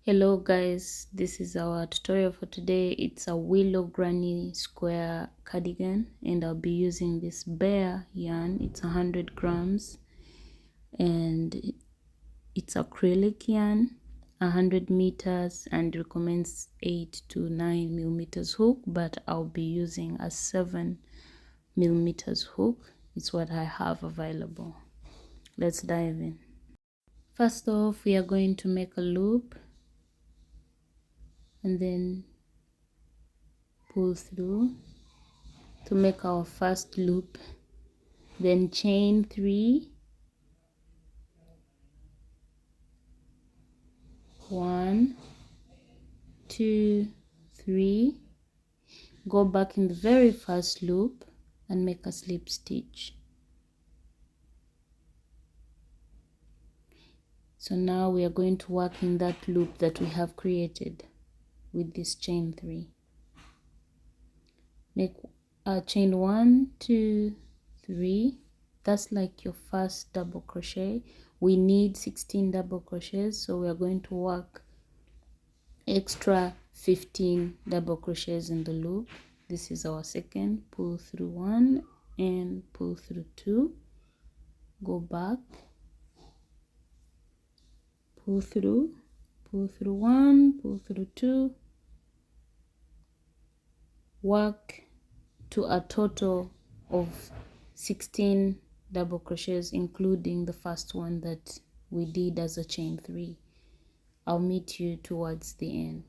Hello guys, this is our tutorial for today. It's a Willow granny square cardigan and I'll be using this bare yarn. It's 100 grams and it's acrylic yarn, 100 meters, and recommends 8 to 9 millimeters hook, but I'll be using a 7 millimeters hook. It's what I have available. Let's dive in. First off, we are going to make a loop and then pull through to make our first loop, then chain 3, 1, 2, 3, go back in the very first loop and make a slip stitch. So now we are going to work in that loop that we have created with this chain 3. Make a chain 1, 2, 3. That's like your first double crochet. We need 16 double crochets, so we are going to work extra 15 double crochets in the loop. This is our second. Pull through 1 and pull through 2, go back, pull through 1, pull through 2, work to a total of 16 double crochets, including the first one that we did as a chain 3. I'll meet you towards the end.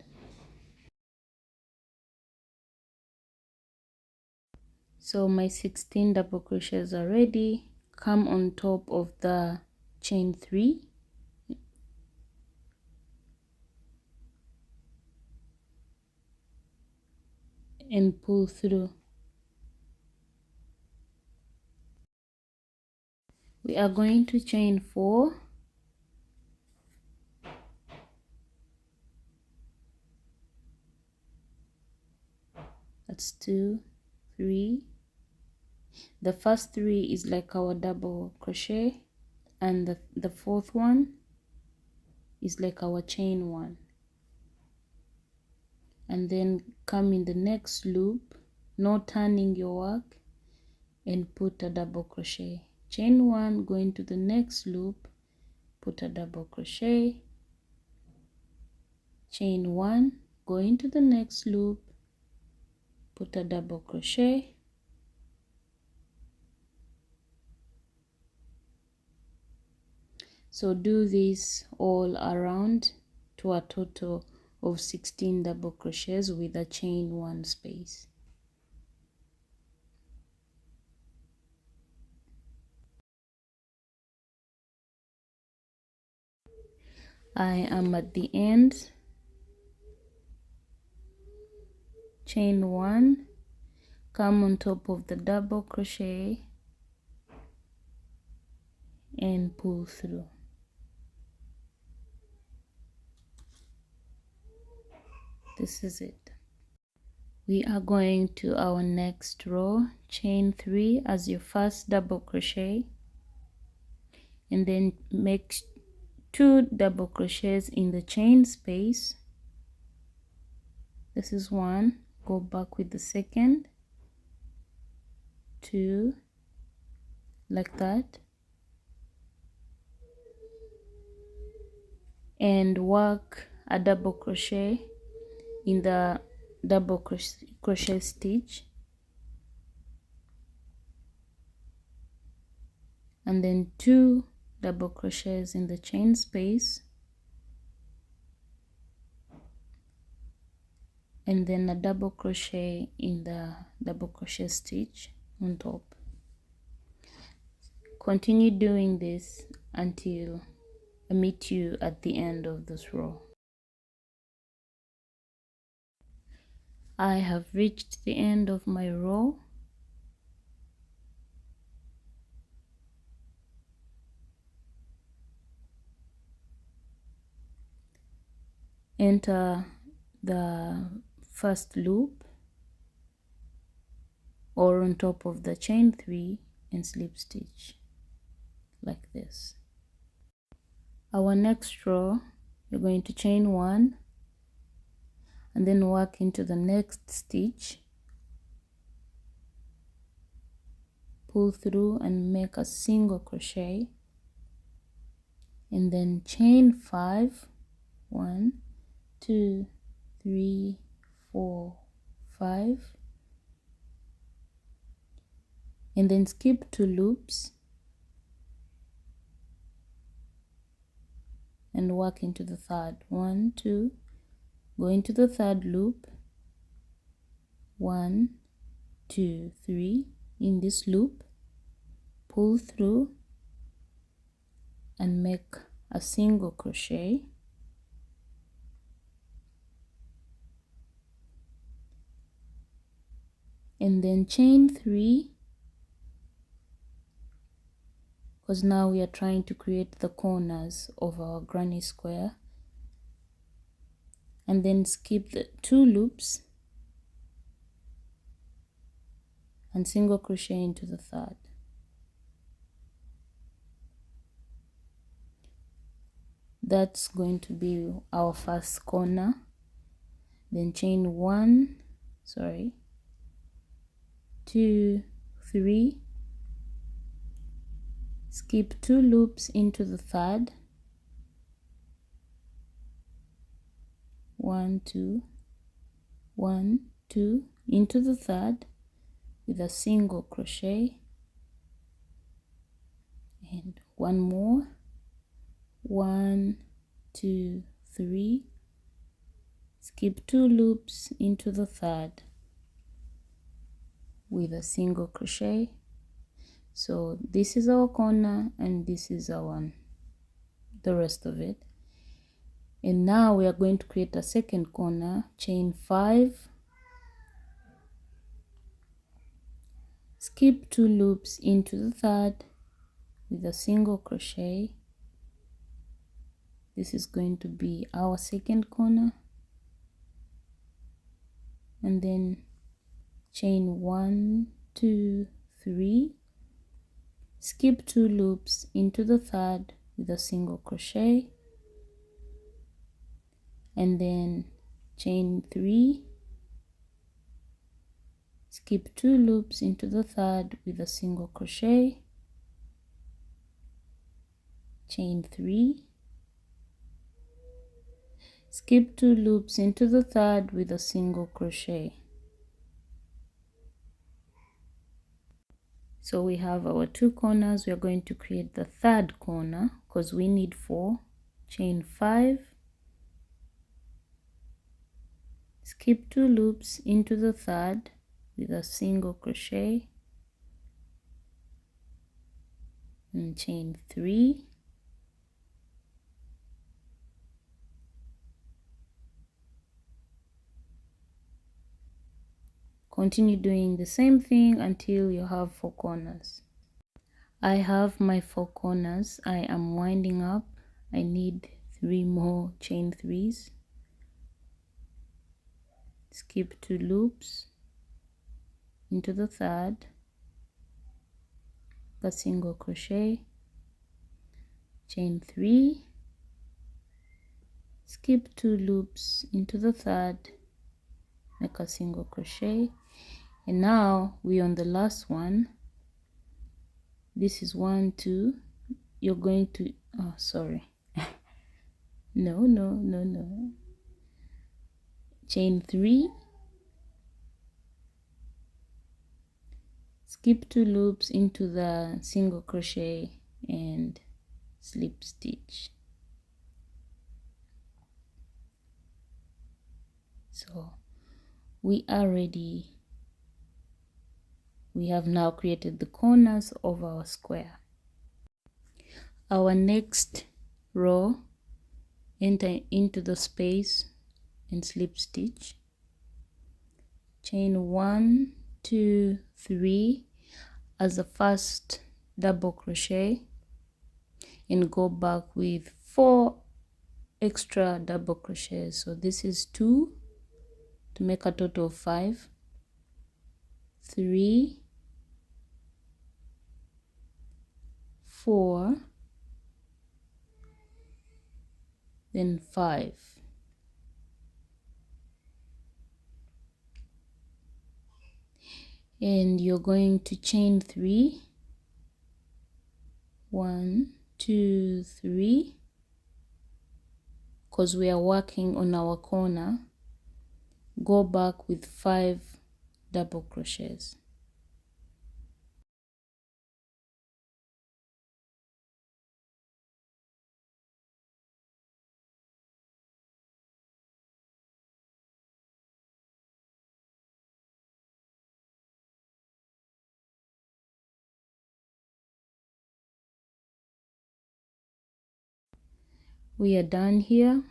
So my 16 double crochets are ready. Come on top of the chain 3 and pull through. We are going to chain 4, that's 2, 3. The first 3 is like our double crochet, and the fourth one is like our chain 1. And then come in the next loop, no turning your work, and put a double crochet. Chain 1, go into the next loop, put a double crochet, chain 1, go into the next loop, put a double crochet, so do this all around to a total of 16 double crochets with a chain 1 space. I am at the end. Chain 1, come on top of the double crochet and pull through. This is it. We are going to our next row. Chain 3 as your first double crochet, and then make 2 double crochets in the chain space. This is 1, go back with the second, 2, like that, and work a double crochet in the double crochet stitch, and then 2 double crochets in the chain space, and then a double crochet in the double crochet stitch on top. Continue doing this until I meet you at the end of this row. I have reached the end of my row. Enter the first loop or on top of the chain 3 and slip stitch like this. Our next row you're going to chain 1 and then work into the next stitch, pull through and make a single crochet, and then chain 5, 1, 2, 3, 4, 5, and then skip 2 loops and work into the third. 1, 2, go into the third loop, 1, 2, 3, in this loop, pull through and make a single crochet, and then chain 3, because now we are trying to create the corners of our granny square, and then skip the 2 loops and single crochet into the third. That's going to be our first corner. Then chain 1, 2, 3, skip 2 loops into the third, 1, 2, 1, 2, into the third with a single crochet, and one more, 1, 2, 3, skip 2 loops into the third with a single crochet. So this is our corner and this is our the rest of it. And now we are going to create a second corner. Chain 5, skip 2 loops into the third with a single crochet. This is going to be our second corner, and then chain 1, 2, 3, skip 2 loops into the third with a single crochet, and then chain 3, skip 2 loops into the third with a single crochet, chain 3, skip 2 loops into the third with a single crochet. So we have our 2 corners. We are going to create the third corner because we need 4. Chain 5, skip 2 loops into the third with a single crochet, and chain 3, continue doing the same thing until you have 4 corners. I have my 4 corners. I am winding up. I need 3 more chain 3s, skip 2 loops into the third, a single crochet, chain 3, skip 2 loops into the third, make a single crochet, and now we're on the last one. This is 1, 2. You're going to no, chain 3, skip 2 loops into the single crochet and slip stitch. So we are ready. We have now created the corners of our square. Our next row, enter into the space and slip stitch, chain 1, 2, 3 as the first double crochet, and go back with 4 extra double crochets. So this is 2 to make a total of 5, 3, 4, then 5. And you're going to chain 3, 1, 2, 3, because we are working on our corner. Go back with 5 double crochets. We are done here,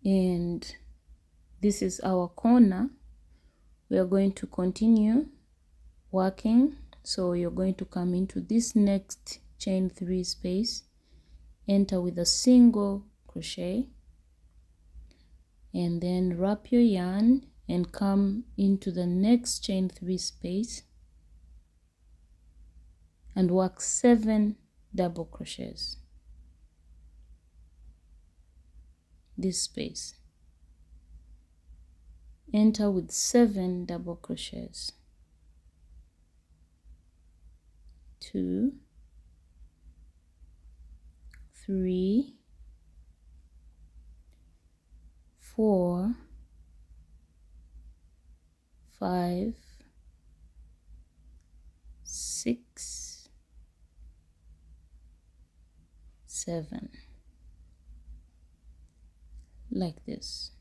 and this is our corner. We are going to continue working. So you're going to come into this next chain 3 space, enter with a single crochet, and then wrap your yarn and come into the next chain 3 space and work 7 double crochets. This space, enter with 7 double crochets, 2, 3, 4, 5, 6, 7, like this.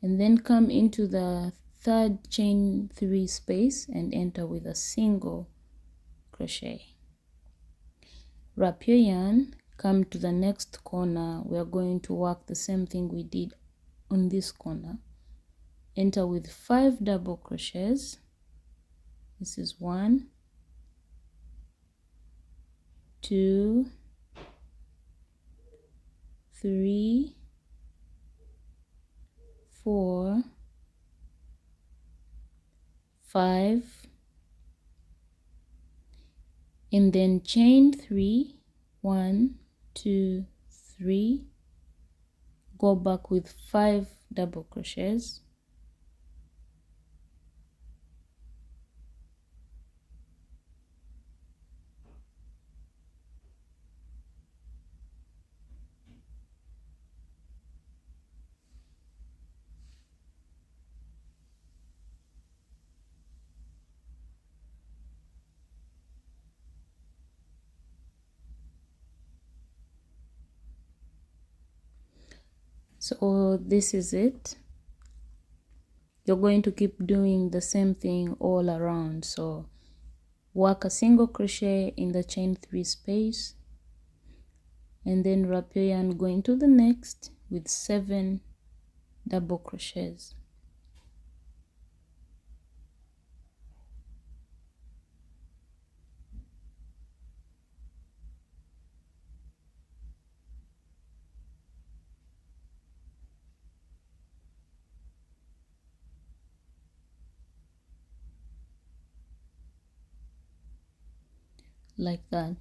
And then come into the third chain 3 space and enter with a single crochet. Wrap your yarn, come to the next corner. We are going to work the same thing we did on this corner. Enter with 5 double crochets. This is 1, 2, 3, 4, 5, and then chain 3, 1, 2, 3, go back with 5 double crochets, so this is it. You're going to keep doing the same thing all around. So work a single crochet in the chain 3 space, and then wrap your yarn going to the next with 7 double crochets. Like that.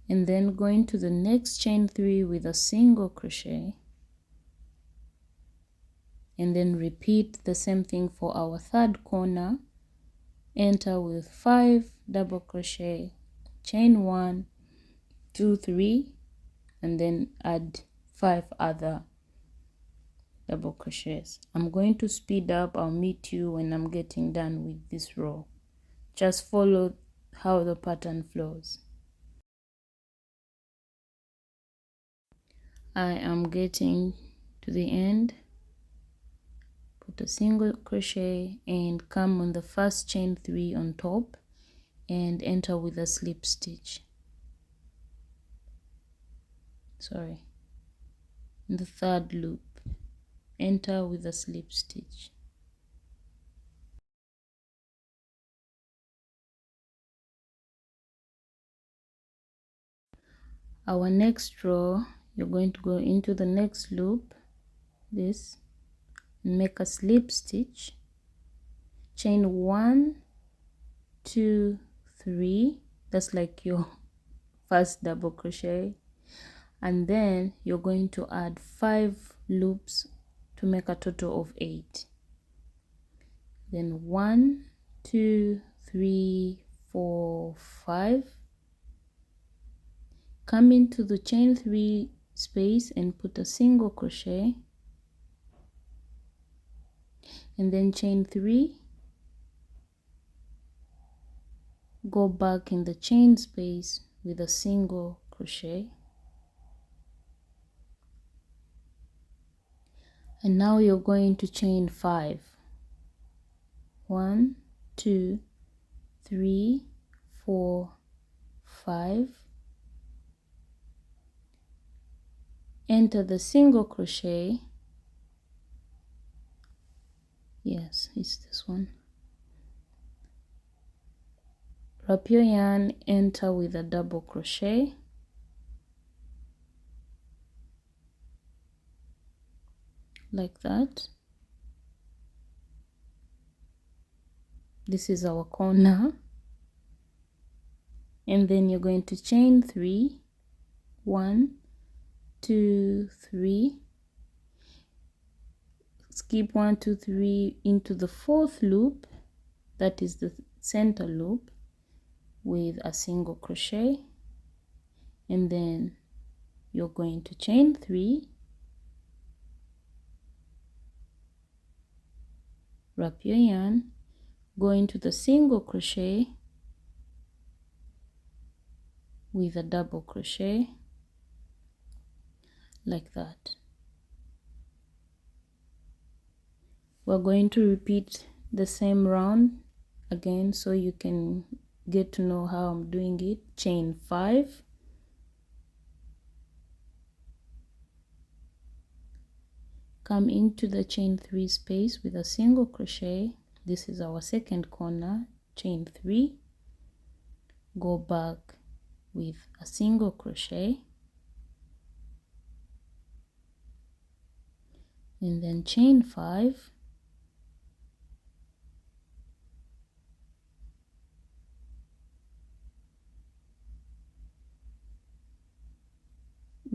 And then going to the next chain 3 with a single crochet, and then repeat the same thing for our third corner. Enter with 5 double crochet, chain 1, 2, 3, and then add 5 other double crochets. I'm going to speed up. I'll meet you when I'm getting done with this row. Just follow how the pattern flows. I am getting to the end. Put a single crochet and come on the first chain 3 on top and enter with a slip stitch. Sorry, in the third loop, enter with a slip stitch. Our next row, you're going to go into the next loop, this, and make a slip stitch, chain 1, 2, 3, That's like your first double crochet, and then you're going to add 5 loops to make a total of 8. Then 1, 2, 3, 4, 5. Come into the chain 3 space and put a single crochet, and then chain 3, go back in the chain space with a single crochet, and now you're going to chain 5. 1, 2, 3, 4, 5. Enter the single crochet. Yes, it's this one. Wrap your yarn, enter with a double crochet, like that. This is our corner, and then you're going to chain 3. 1, 2, 3. Skip 1, 2, 3 into the 4th loop, that is the center loop, with a single crochet, and then you're going to chain 3, wrap your yarn, go into the single crochet with a double crochet, like that. We're going to repeat the same round again so you can get to know how I'm doing it. Chain 5, come into the chain 3 space with a single crochet. This is our second corner. Chain 3, go back with a single crochet, and then chain 5,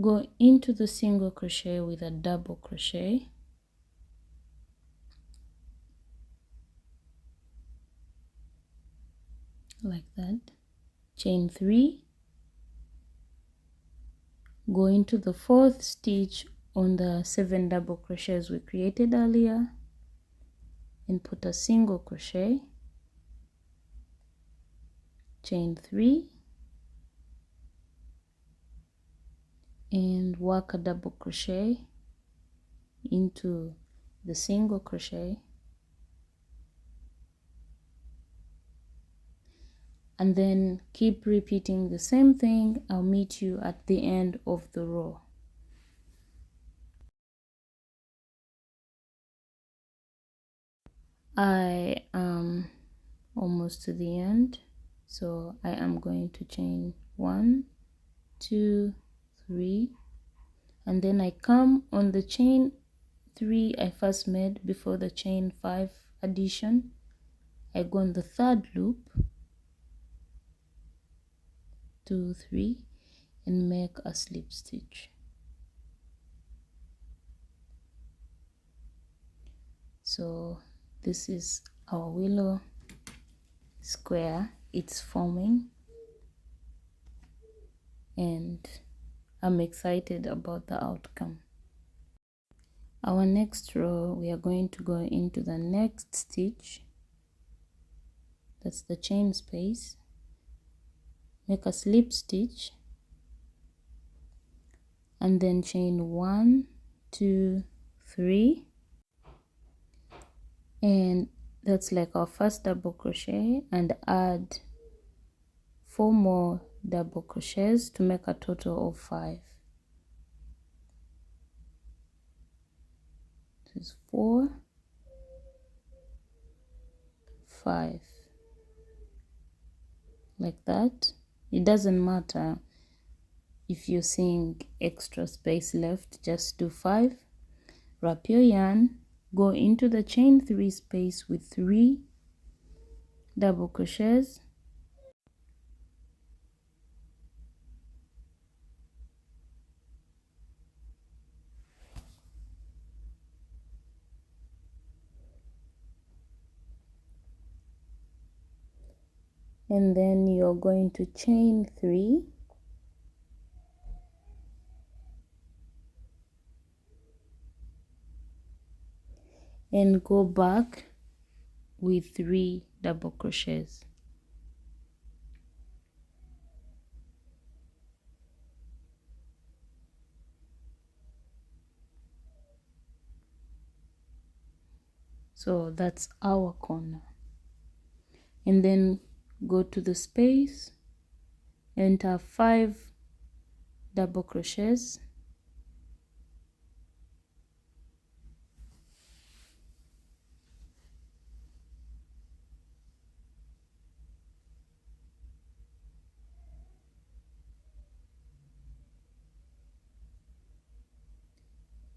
go into the single crochet with a double crochet, like that. Chain 3, go into the 4th stitch on the 7 double crochets we created earlier, and put a single crochet, chain 3, and work a double crochet into the single crochet, and then keep repeating the same thing. I'll meet you at the end of the row. I am almost to the end, so I am going to chain 1, 2, 3, and then I come on the chain 3 I first made before the chain 5 addition. I go on the 3rd loop, 2, 3, and make a slip stitch. So this is our willow square. It's forming, and I'm excited about the outcome. Our next row, we are going to go into the next stitch, that's the chain space, make a slip stitch, and then chain 1, 2, 3, and that's like our first double crochet, and add 4 more double crochets to make a total of 5. This is 4, 5, like that. It doesn't matter if you're seeing extra space left, just do 5. Wrap your yarn, go into the chain 3 space with 3 double crochets, and then you're going to chain 3 and go back with 3 double crochets. So that's our corner. And then go to the space, enter 5 double crochets,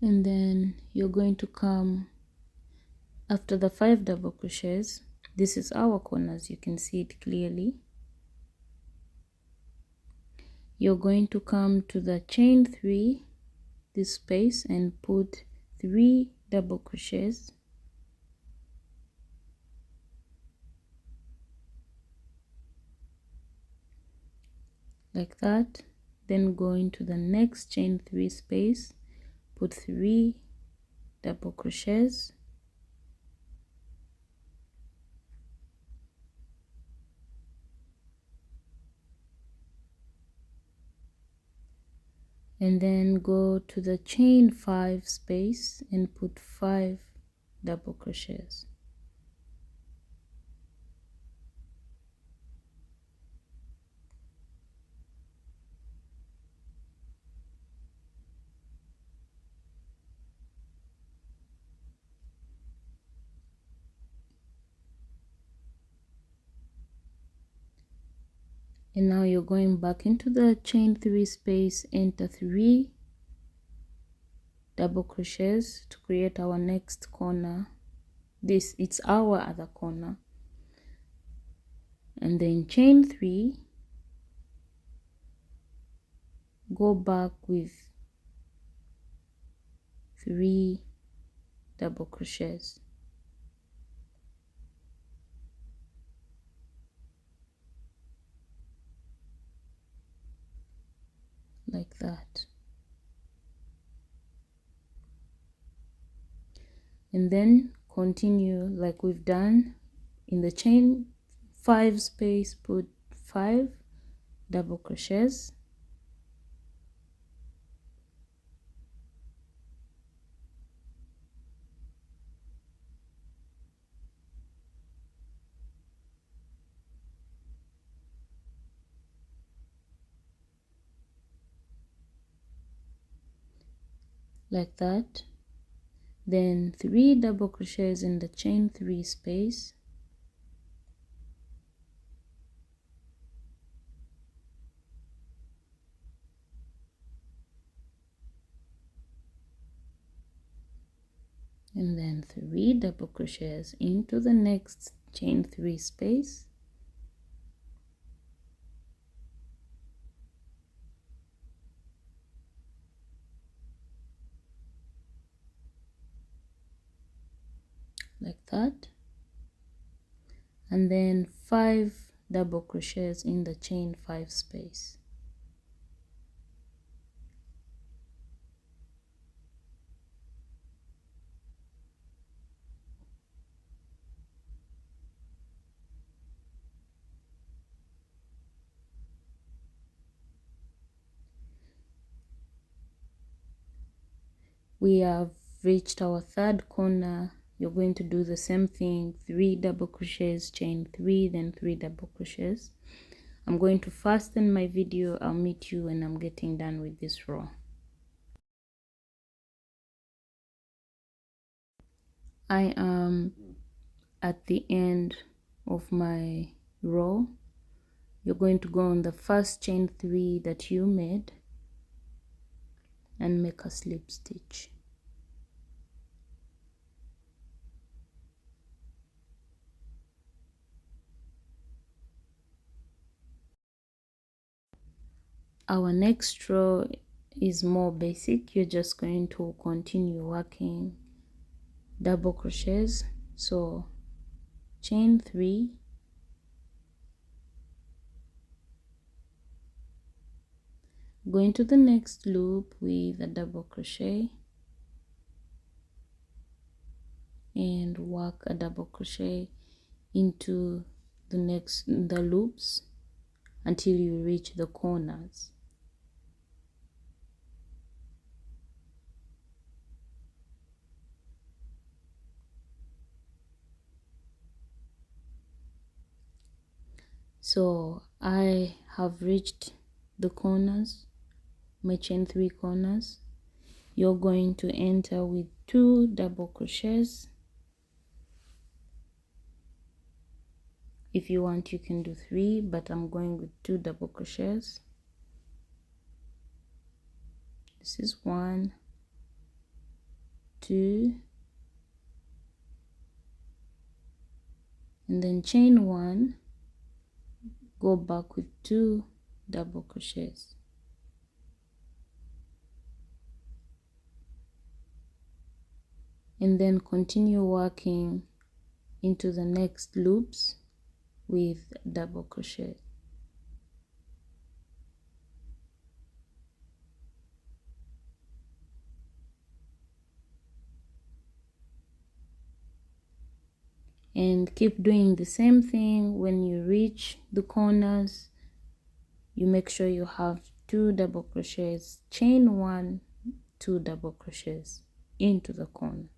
and then you're going to come after the 5 double crochets. This is our corner, as you can see it clearly. You're going to come to the chain 3, this space, and put 3 double crochets, like that. Then go into the next chain 3 space, put 3 double crochets, and then go to the chain 5 space and put 5 double crochets. And now you're going back into the chain 3 space, enter 3 double crochets to create our next corner. This, it's our other corner. And then chain 3, go back with 3 double crochets, like that. And then continue like we've done in the chain 5 space, put 5 double crochets, like that. Then 3 double crochets in the chain 3 space, and then 3 double crochets into the next chain 3 space, like that. And then 5 double crochets in the chain 5 space. We have reached our 3rd corner. You're going to do the same thing, 3 double crochets, chain 3, then 3 double crochets. I'm going to fasten my video. I'll meet you when I'm getting done with this row. I am at the end of my row. You're going to go on the first chain 3 that you made and make a slip stitch. Our next row is more basic. You're just going to continue working double crochets. So chain 3, Go into the next loop with a double crochet and work a double crochet into the loops until you reach the corners. So I have reached the corners, my chain 3 corners. You're going to enter with 2 double crochets. If you want, you can do 3, but I'm going with 2 double crochets. This is 1, 2, and then chain 1, go back with 2 double crochets. And then continue working into the next loops with double crochet. And keep doing the same thing. When you reach the corners, you make sure you have 2 double crochets, chain 1, 2 double crochets into the corner.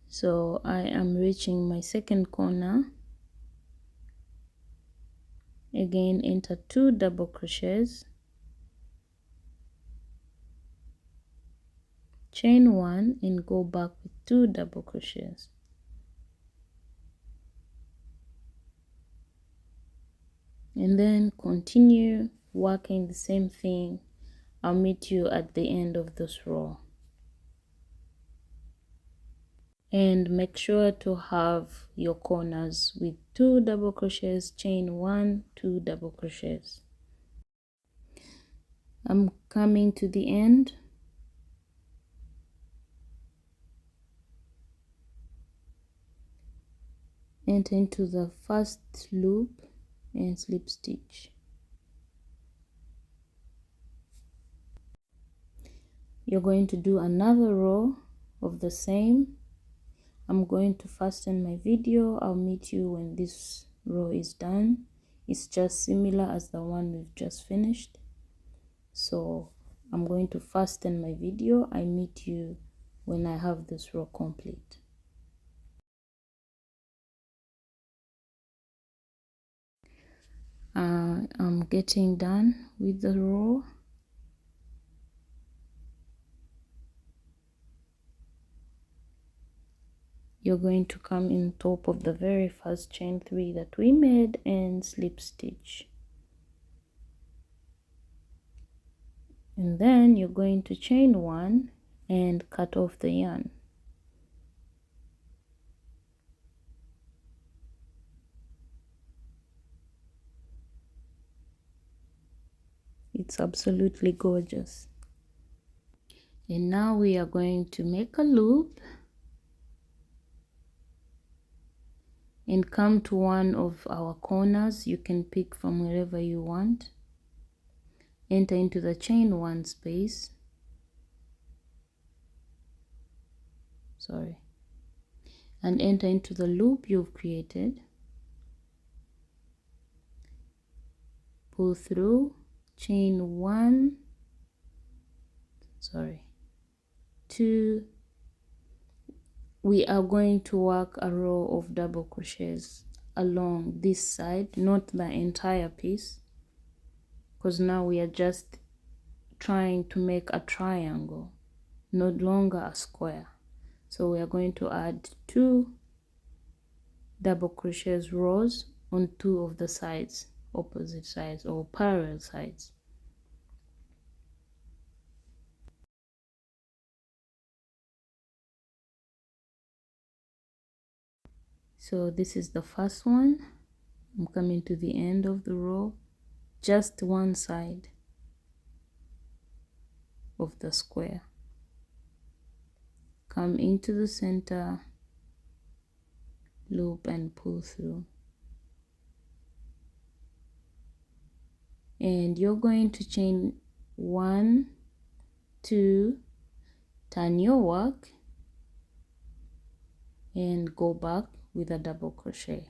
So I am reaching my second corner. Again, enter 2 double crochets, chain 1, and go back with 2 double crochets. And then continue working the same thing. I'll meet you at the end of this row. And make sure to have your corners with 2 double crochets, chain 1, 2 double crochets. I'm coming to the end. Enter into the first loop and slip stitch. You're going to do another row of the same. I'm going to fasten my video. I'll meet you when this row is done. It's just similar as the one we've just finished. So I'm going to fasten my video. I meet you when I have this row complete. I'm getting done with the row. You're going to come in top of the very first chain 3 that we made and slip stitch. And then you're going to chain 1 and cut off the yarn. It's absolutely gorgeous. And now we are going to make a loop and come to one of our corners. You can pick from wherever you want. Enter into the chain 1 space. And enter into the loop you've created. Pull through, chain 1, 2. We are going to work a row of double crochets along this side, not the entire piece, because now we are just trying to make a triangle, no longer a square. So we are going to add 2 double crochets rows on 2 of the sides, opposite sides or parallel sides. So this is the first one. I'm coming to the end of the row, just one side of the square. Come into the center loop and pull through. And you're going to chain 1, 2, turn your work and go back with a double crochet.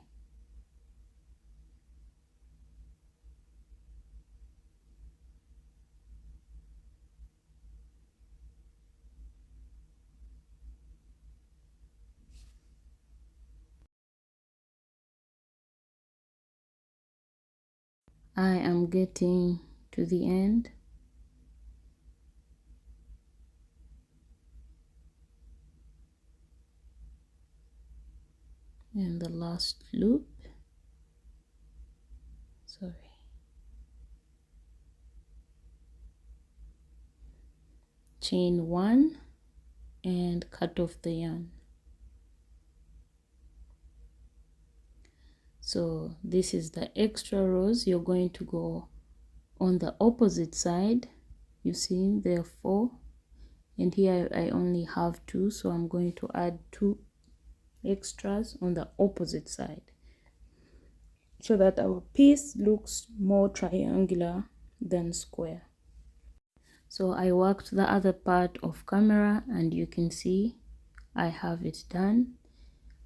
I am getting to the end. And the last loop, sorry, chain 1 and cut off the yarn. So this is the extra rows. You're going to go on the opposite side. You see there are 4, and here I only have 2, so I'm going to add 2 extras on the opposite side so that our piece looks more triangular than square. So I worked the other part off camera, and you can see I have it done.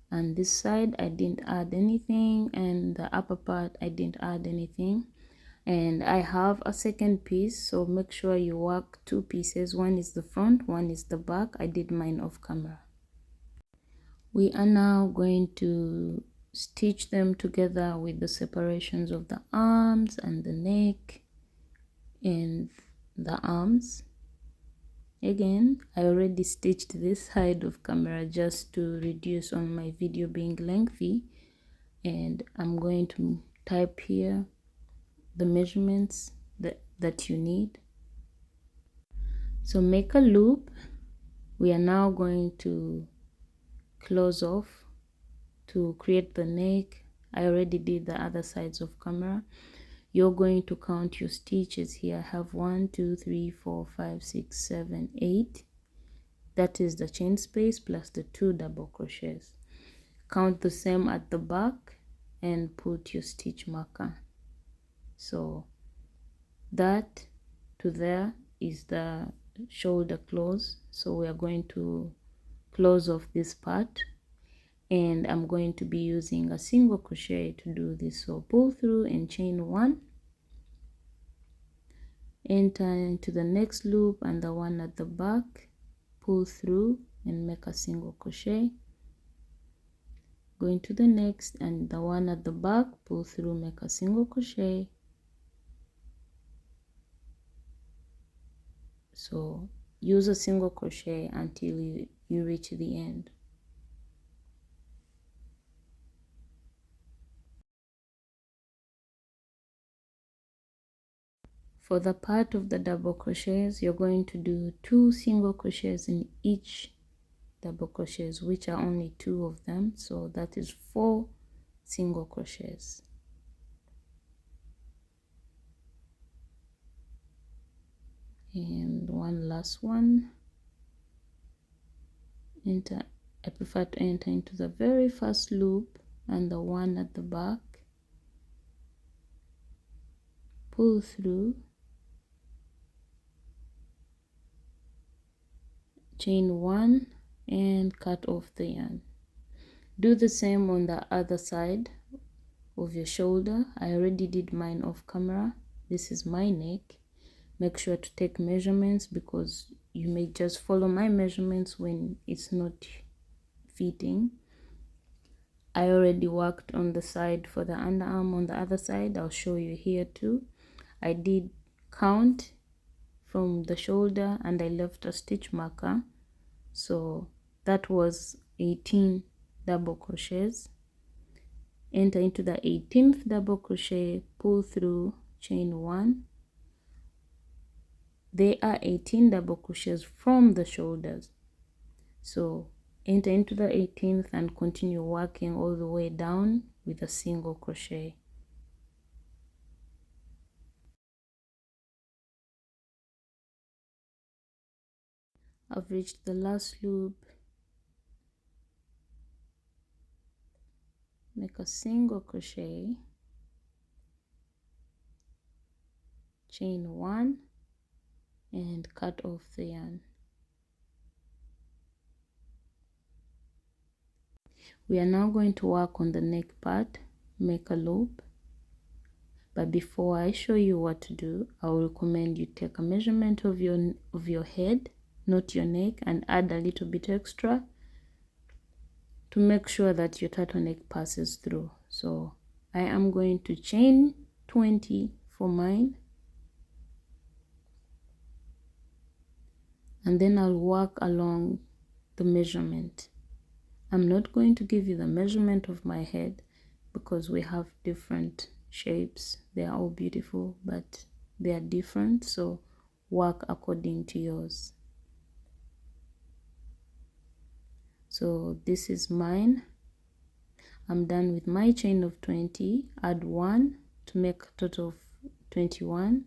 And this side I didn't add anything, and the upper part I didn't add anything. And I have a second piece, so make sure you work 2 pieces. One is the front, one is the back. I did mine off camera. We are now going to stitch them together with the separations of the arms and the neck and the arms. Again, I already stitched this side of camera just to reduce on my video being lengthy, and I'm going to type here the measurements that you need. So make a loop. We are now going to close off to create the neck. I already did the other sides of camera. You're going to count your stitches here. I have 1, 2, 3, 4, 5, 6, 7, 8. That is the chain space plus the 2 double crochets. Count the same at the back and put your stitch marker. So that to there is the shoulder close. So we are going to close off this part, and I'm going to be using a single crochet to do this. So pull through and chain 1, enter into the next loop and the one at the back, pull through and make a single crochet, go into the next and the one at the back, pull through, make a single crochet. So use a single crochet until you reach the end. For the part of the double crochets, you're going to do 2 single crochets in each double crochets, which are only 2 of them, so that is 4 single crochets. And one last one. Enter. I prefer to enter into the very first loop and the one at the back, pull through, chain 1 and cut off the yarn. Do the same on the other side of your shoulder. I already did mine off camera. This is my neck. Make sure to take measurements because you may just follow my measurements when it's not fitting. I already worked on the side for the underarm. On the other side, I'll show you here too. I did count from the shoulder and I left a stitch marker, so that was 18 double crochets. Enter into the 18th double crochet, pull through, chain 1. There are 18 double crochets from the shoulders, so enter into the 18th and continue working all the way down with a single crochet. I've reached the last loop. make a single crochet, chain 1, and cut off the yarn. We are now going to work on the neck part. Make a loop, but before I show you what to do, I will recommend you take a measurement of your head, not your neck, and add a little bit extra to make sure that your turtleneck passes through. So I am going to chain 20 for mine, and then I'll work along the measurement. I'm not going to give you the measurement of my head because we have different shapes. They are all beautiful, but they are different, so work according to yours. So this is mine. I'm done with my chain of 20. Add 1 to make a total of 21.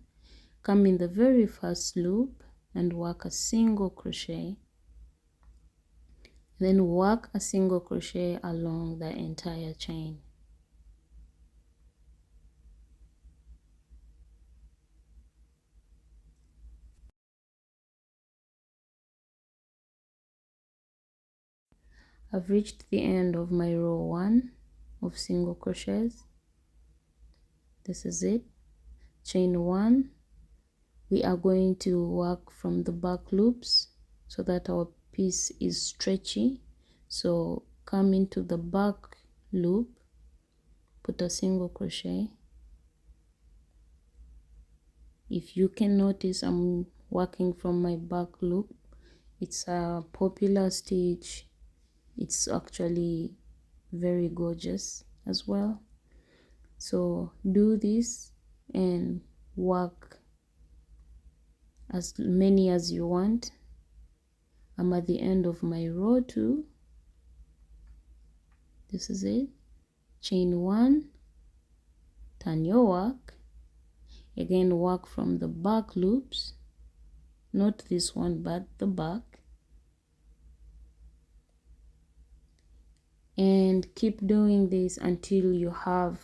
Come in the very first loop and work a single crochet. Then work a single crochet along the entire chain. I've reached the end of my row 1 of single crochets. This is it. Chain 1. We are going to work from the back loops so that our piece is stretchy. So come into the back loop, put a single crochet. If you can notice, I'm working from my back loop. It's a popular stitch. It's actually very gorgeous as well. So do this and work as many as you want. I'm at the end of my row 2. This is it. Chain 1, turn your work. Again, work from the back loops, not this one but the back, and keep doing this until you have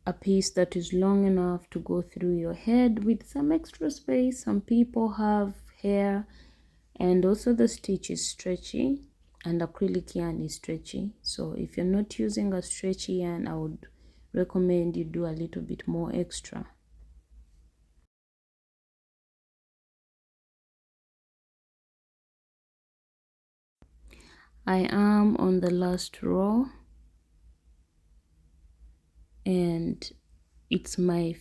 a piece that is long enough to go through your head with some extra space. Some people have hair, and also the stitch is stretchy and acrylic yarn is stretchy. So if you're not using a stretchy yarn, I would recommend you do a little bit more extra. I am on the last row, and it's my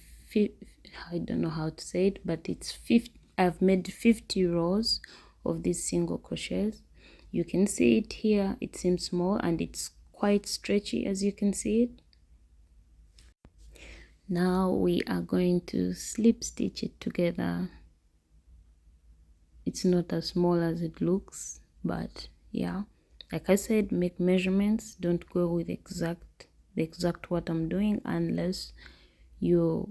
I don't know how to say it, but it's 50. I've made 50 rows of these single crochets. You can see it here. It seems small and it's quite stretchy, as you can see it. Now we are going to slip stitch it together. It's not as small as it looks, but yeah, like I said, make measurements. Don't go with the exact what I'm doing unless you're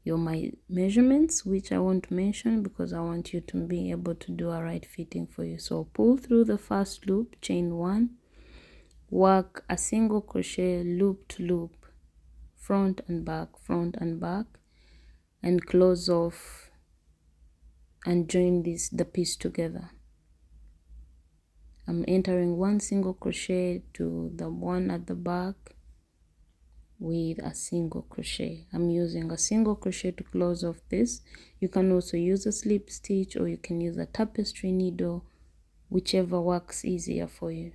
my measurements, which I won't mention because I want you to be able to do a right fitting for you. So pull through the first loop, chain 1, work a single crochet loop to loop, front and back, and close off and join the piece together. I'm entering 1 single crochet to the one at the back with a single crochet. I'm using a single crochet to close off this. You can also use a slip stitch, or you can use a tapestry needle, whichever works easier for you.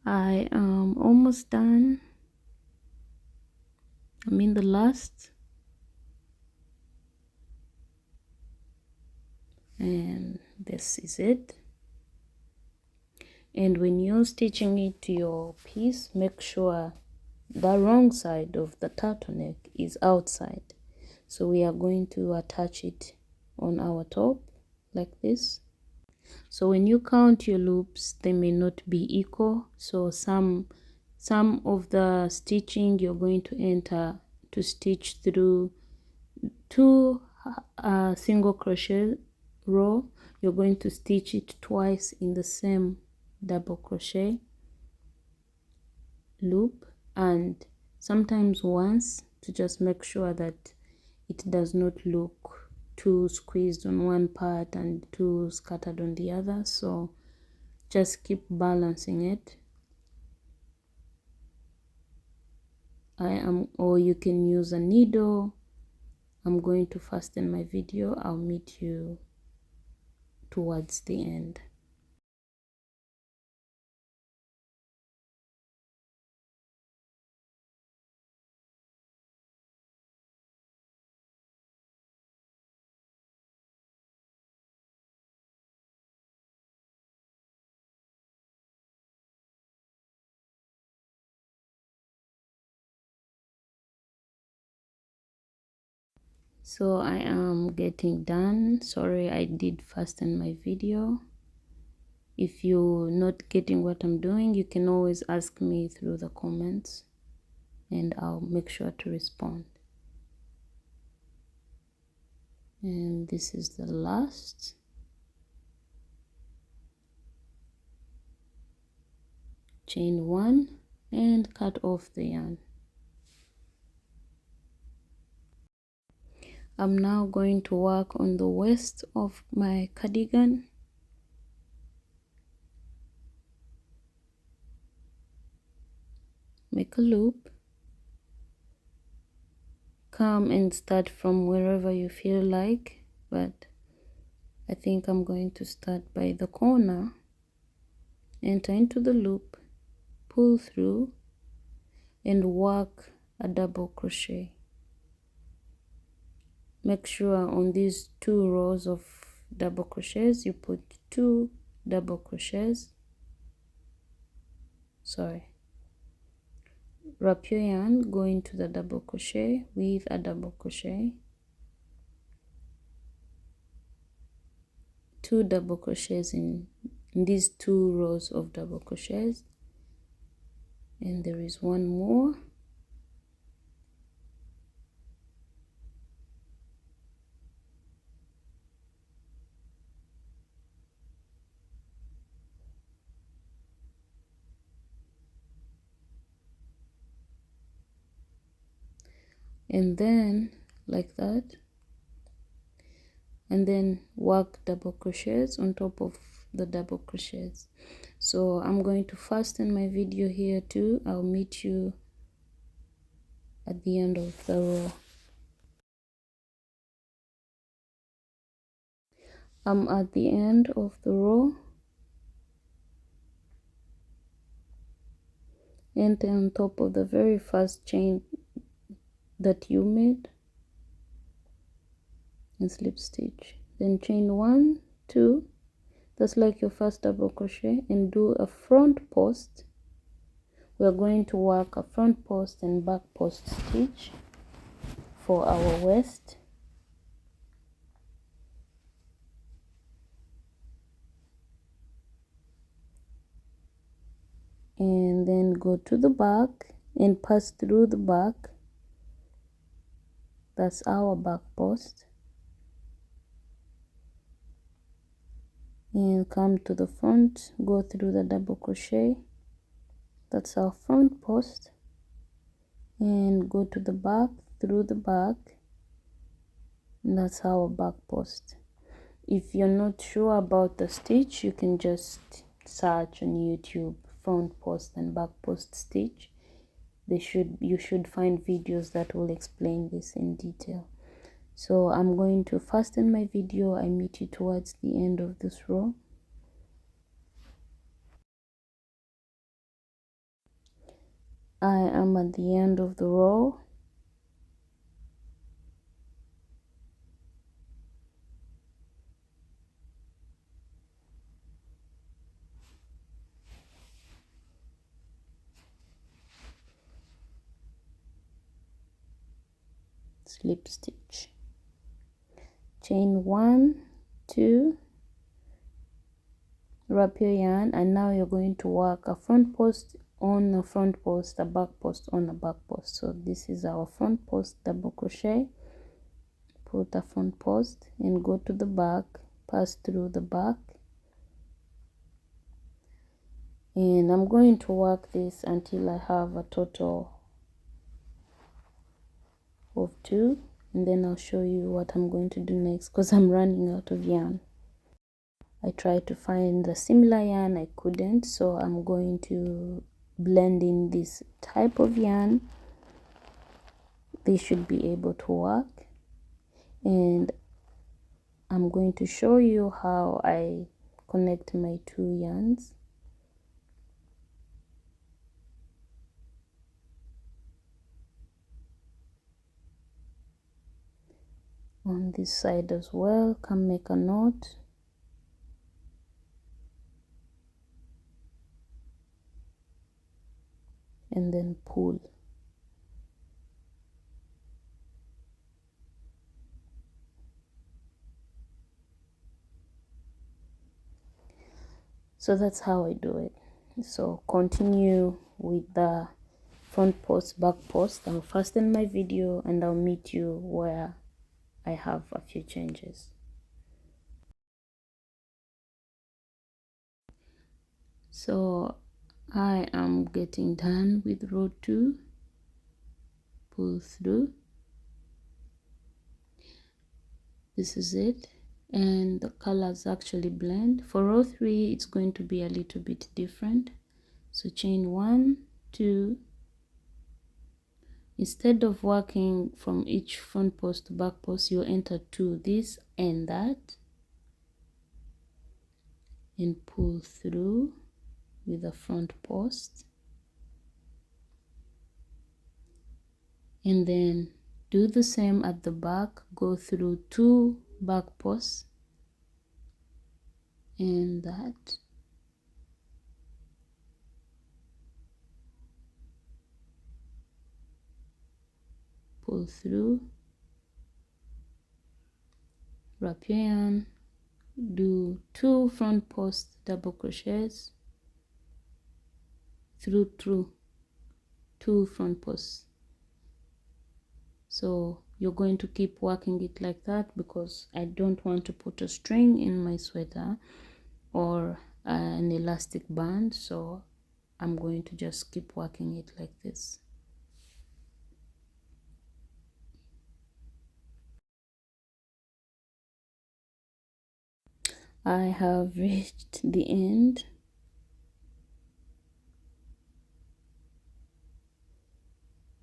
I am almost done. I'm in the last, and this is it. And when you're stitching it to your piece, make sure the wrong side of the turtleneck is outside. So we are going to attach it on our top like this. So when you count your loops, they may not be equal. So some of the stitching you're going to enter to stitch through 2 single crochet row, you're going to stitch it twice in the same double crochet loop, and sometimes once, to just make sure that it does not look too squeezed on one part and too scattered on the other. So just keep balancing it. Or you can use a needle. I'm going to fasten my video. I'll meet you towards the end. So I am getting done. Sorry, I did fasten my video. If you're not getting what I'm doing, you can always ask me through the comments and I'll make sure to respond. And this is the last. Chain 1 and cut off the yarn. I'm now going to work on the waist of my cardigan. Make a loop. Come and start from wherever you feel like, but I think I'm going to start by the corner. Enter into the loop, pull through, and work a double crochet. Make sure on these 2 rows of double crochets you put 2 double crochets. Wrap your yarn, go into the double crochet with a double crochet, 2 double crochets in these 2 rows of double crochets, and there is one more. And then like that, and then work double crochets on top of the double crochets. So I'm going to fasten my video here too. I'll meet you at the end of the row. I'm at the end of the row. Enter on top of the very first chain that you made and slip stitch, then chain 1, 2, that's like your first double crochet, and do a front post. We're going to work a front post and back post stitch for our waist. And then go to the back and pass through the back. That's our back post. And come to the front, go through the double crochet. That's our front post. And go to the back, through the back. And that's our back post. If you're not sure about the stitch, you can just search on YouTube front post and back post stitch. You should find videos that will explain this in detail. So I'm going to fasten my video. I meet you towards the end of this row. I am at the end of the row. Slip stitch, chain 1, 2, wrap your yarn, and now you're going to work a front post on a front post, a back post on a back post. So this is our front post double crochet. Put a front post and go to the back pass through the back, and I'm going to work this until I have a total of 2, and then I'll show you what I'm going to do next, because I'm running out of yarn. I tried to find the similar yarn, I couldn't, so I'm going to blend in this type of yarn. They should be able to work, and I'm going to show you how I connect my 2 yarns. On this side as well, come make a knot. And then pull. So that's how I do it. So continue with the front post, back post. I'll fasten my video and I'll meet you where I have a few changes. So I am getting done with row 2. Pull through. This is it, and the colors actually blend. For row 3 it's going to be a little bit different. So chain 1, 2. Instead of working from each front post to back post, you enter 2, this and that, and pull through with the front post, and then do the same at the back. Go through 2 back posts and that, pull through, wrap your yarn, do 2 front post double crochets through 2 front posts. So you're going to keep working it like that, because I don't want to put a string in my sweater or an elastic band, so I'm going to just keep working it like this. I have reached the end.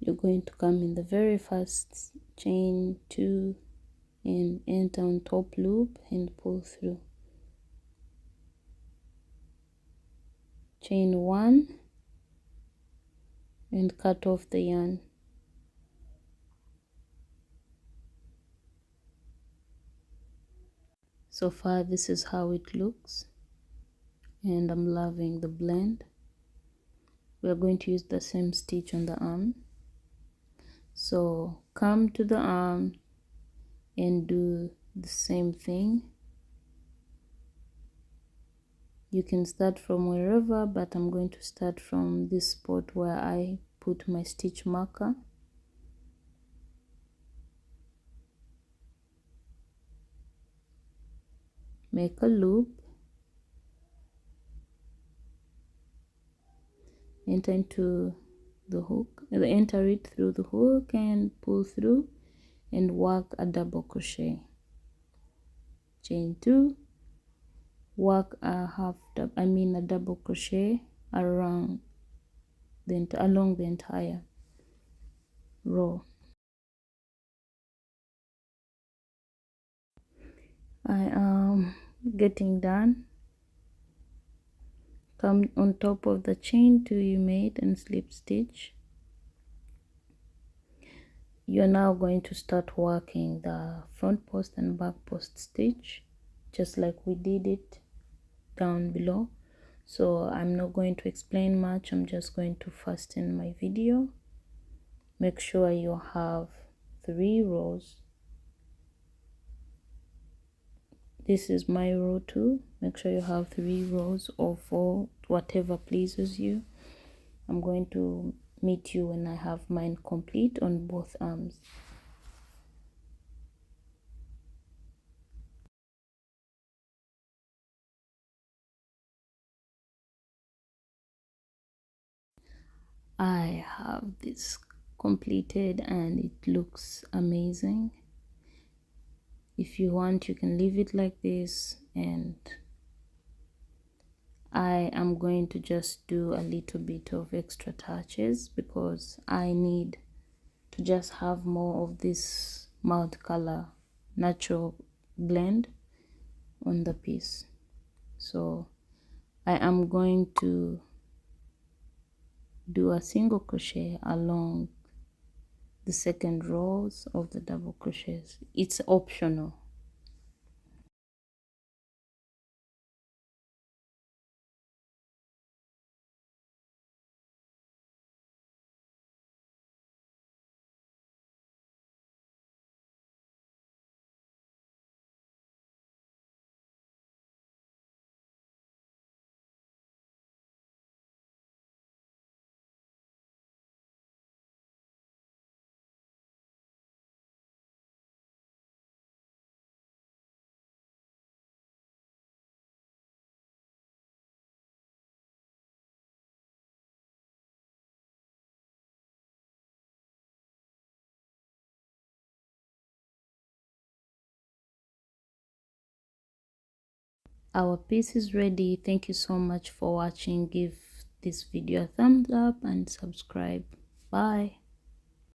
You're going to come in the very first chain 2 and enter on top loop and pull through. Chain 1 and cut off the yarn. So far this is how it looks, and I'm loving the blend. We're going to use the same stitch on the arm. So come to the arm and do the same thing. You can start from wherever, but I'm going to start from this spot where I put my stitch marker. Make a loop, enter into the hook, enter it through the hook and pull through and work a double crochet. Chain 2, work a double crochet around along the entire row. I am getting done. Come on top of the chain 2 you made and slip stitch. You're now going to start working the front post and back post stitch, just like we did it down below. So I'm not going to explain much, I'm just going to fasten my video. Make sure you have 3 rows. This is my row 2. Make sure you have 3 rows or 4, whatever pleases you. I'm going to meet you when I have mine complete on both arms. I have this completed and it looks amazing. If you want, you can leave it like this, and I am going to just do a little bit of extra touches because I need to just have more of this mouth color natural blend on the piece. So I am going to do a single crochet along the second rows of the double crochets. It's optional. Our piece is ready. Thank you so much for watching. Give this video a thumbs up and subscribe. Bye.